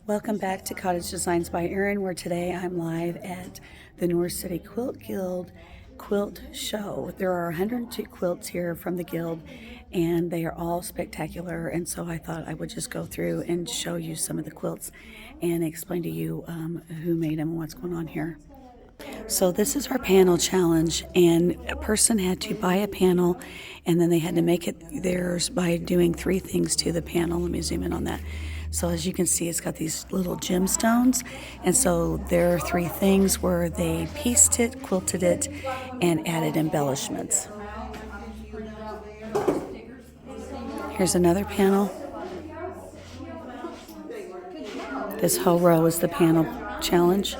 Welcome back to Cottage Designs by Erin, where today I'm live at the Norris City Quilt Guild quilt show. There are 102 quilts here from the guild, and they are all spectacular, and so I thought I would just go through and show you some of the quilts and explain to you who made them and what's going on here. So this is our panel challenge, and a person had to buy a panel and then they had to make it theirs by doing 3 things to the panel. Let me zoom in on that. So as you can see, it's got these little gemstones, and so their 3 things were they pieced it, quilted it, and added embellishments. Here's another panel. This whole row is the panel challenge.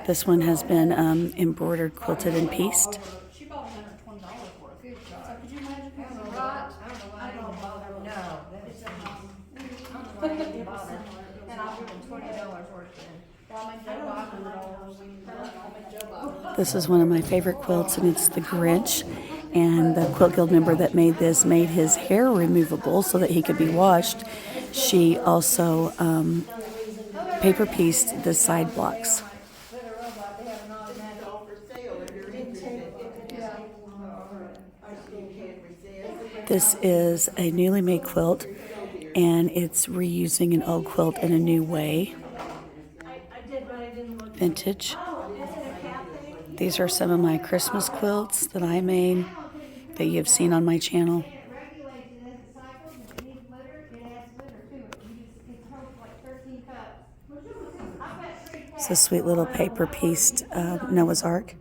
This one has been embroidered, quilted, and pieced. This is one of my favorite quilts, and it's the Grinch. And the Quilt Guild member that made this made his hair removable so that he could be washed. She also paper pieced the side blocks. This is a newly made quilt, and it's reusing an old quilt in a new way. Vintage. These are some of my Christmas quilts that I made that you've seen on my channel. It's a sweet little paper pieced Noah's Ark.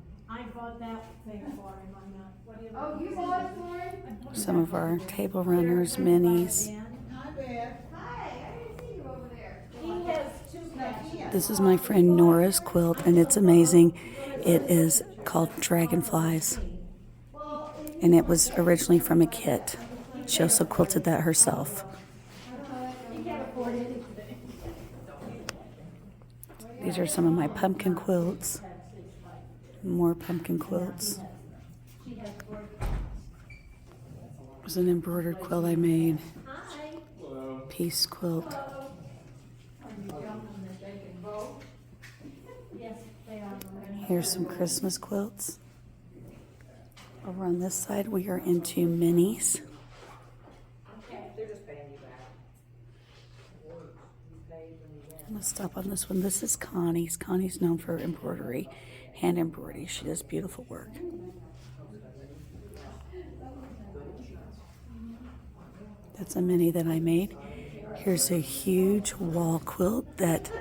Some of our table runners, minis. This is my friend Norris quilt, and it's amazing. It is called Dragonflies, and it was originally from a kit. She also quilted that herself. These are some of my pumpkin quilts. More pumpkin quilts. It was an embroidered quilt I made. Piece quilt. Here's some Christmas quilts. Over on this side, we are into minis. I'm going to stop on this one. This is Connie's. Connie's known for embroidery, hand embroidery. She does beautiful work. That's a mini that I made. Here's a huge wall quilt that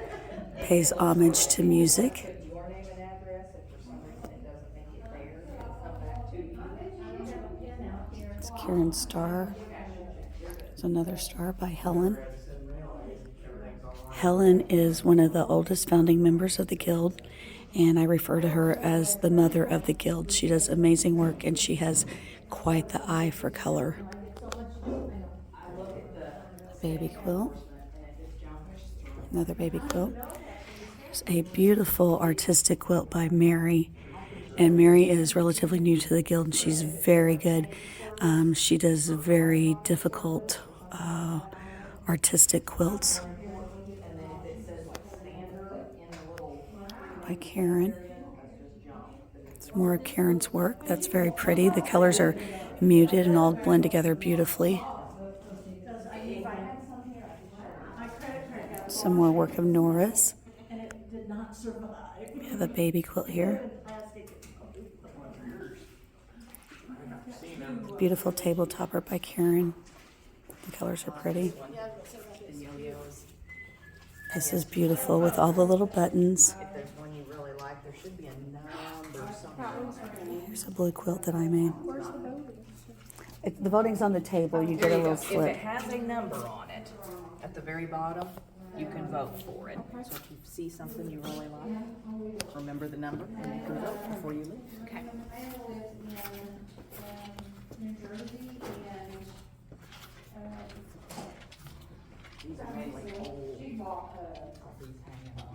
pays homage to music. It's Karen's star. There's another star by Helen. Helen is one of the oldest founding members of the guild, and I refer to her as the mother of the guild. She does amazing work, and she has quite the eye for color. A baby quilt. Another baby quilt. There's a beautiful artistic quilt by Mary, and Mary is relatively new to the guild, and she's very good. She does very difficult artistic quilts. By Karen. It's more of Karen's work. That's very pretty. The colors are muted and all blend together beautifully. Some more work of Norris. We have a baby quilt here. Beautiful table topper by Karen. The colors are pretty. This is beautiful with all the little buttons. Here's a blue quilt that I made. The voting's on the table. You get a little slip. If it has a number on it at the very bottom, you can vote for it. So if you see something you really like, remember the number and you can vote before you leave. Okay.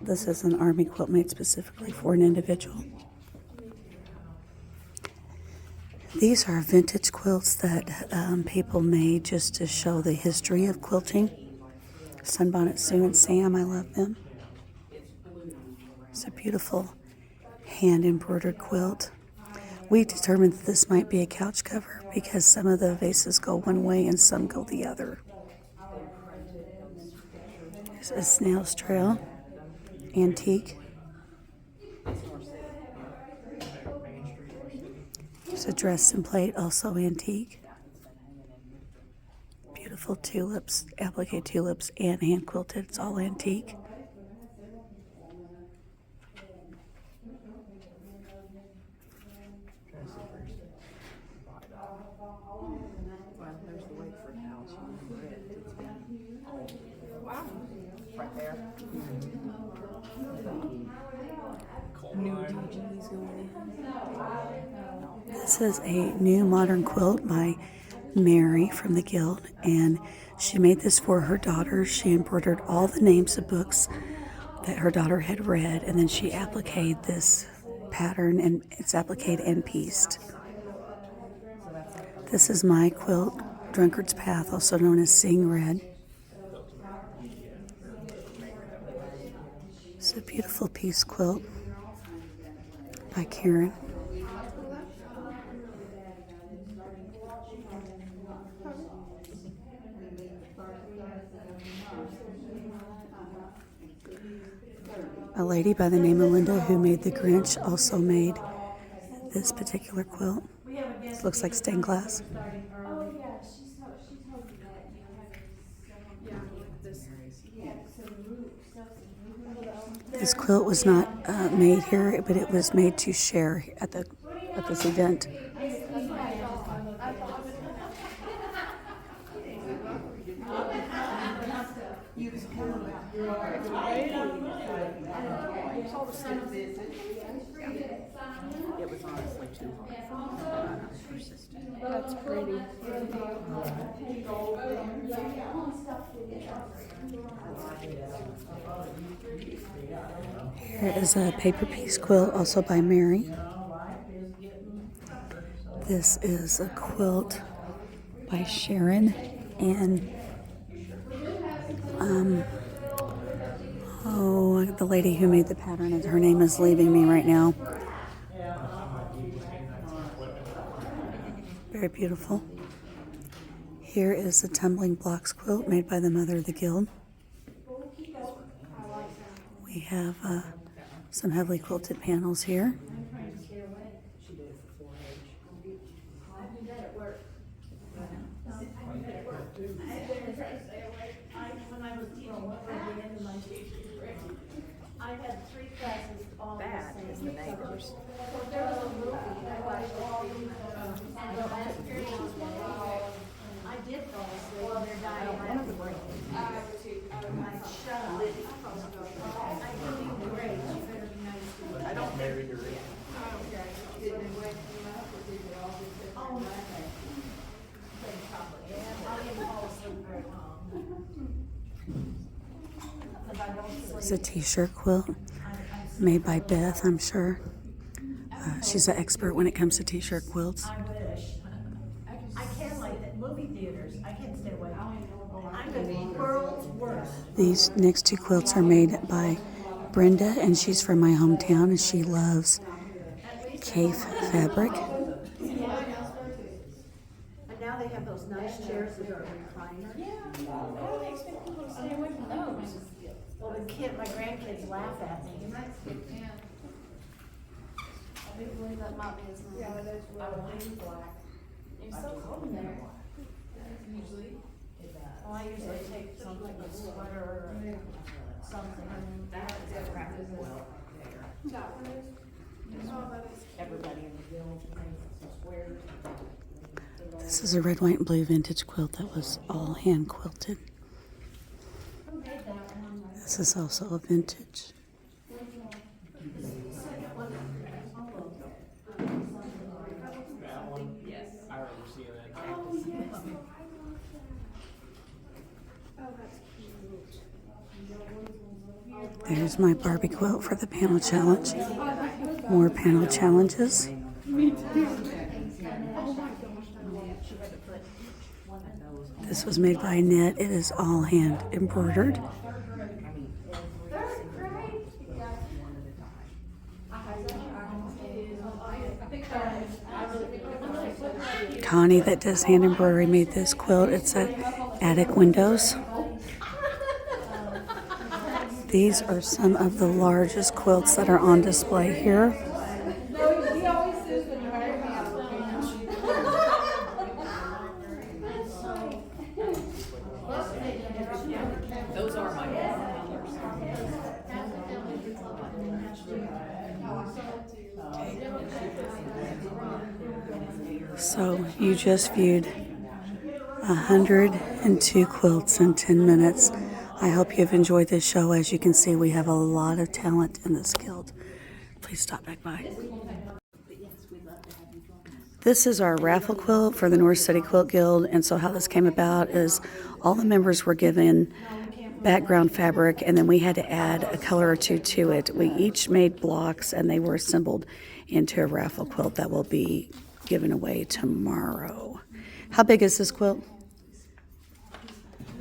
This is an army quilt made specifically for an individual. These are vintage quilts that people made just to show the history of quilting. Sunbonnet Sue and Sam, I love them. It's a beautiful hand embroidered quilt. We determined that this might be a couch cover because some of the vases go one way and some go the other. There's a snail's trail, antique. There's a dressing plate, also antique. Beautiful tulips, applique tulips, and hand quilted. It's all antique. Well, there's the Wakeford house. You remember it. It's been, wow, right there. New DG's going in. This is a new modern quilt by Mary from the Guild, and she made this for her daughter. She embroidered all the names of books that her daughter had read, and then she appliqued this pattern, and it's appliqued and pieced. This is my quilt, Drunkard's Path, also known as Seeing Red. It's a beautiful piece quilt by Karen. A lady by the name of Linda who made the Grinch also made this particular quilt. It looks like stained glass. This quilt was not made here, but it was made to share at this event. It was honestly too hard. Persistent. That's pretty. Here is a paper piece quilt, also by Mary. This is a quilt by Sharon, and the lady who made the pattern, her name is leaving me right now. Very beautiful. Here is the tumbling blocks quilt made by the mother of the Guild. We have some heavily quilted panels here. That is the neighbors. I did fall asleep and they're dying. One of the breaks. I don't marry her. It's a t-shirt quilt made by Beth, I'm sure. She's an expert when it comes to t-shirt quilts. I wish. I can't like that movie theaters. I can't stay away. I'm the world's worst. These next two quilts are made by Brenda, and she's from my hometown, and she loves Cafe fabric. And now they have those nice chairs that are recliner. Yeah. How do they expect people to stay away from those? Well, my grandkids laugh at me. I do believe that might be his name. Yeah, it is really black. It's so cold in there. Usually. Well, I usually take something like a sweater or something. That's a Raffle well there. Everybody in the guild thinks it's squares. This is a red, white, and blue vintage quilt that was all hand quilted. Who made that one? This is also a vintage. That one? Yes. I remember seeing that. Oh, yes. Oh, that's cute. There's my Barbie quilt for the panel challenge. More panel challenges. This was made by Annette. It is all hand embroidered. Connie, that does hand embroidery, made this quilt. It's attic windows. These are some of the largest quilts that are on display here. Those are my colors. So you just viewed 102 quilts in 10 minutes. I hope you've enjoyed this show. As you can see, we have a lot of talent in this guild. Please stop back by. This is our raffle quilt for the Norris City Quilt Guild, and so how this came about is all the members were given background fabric, and then we had to add a color or two to it. We each made blocks, and they were assembled into a raffle quilt that will be given away tomorrow. How big is this quilt?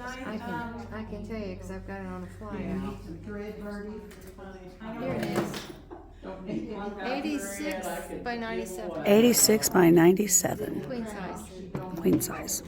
I can tell you because I've got it on a flyer. Here it is. 86 by 97. 86 by 97. Queen size. Queen size.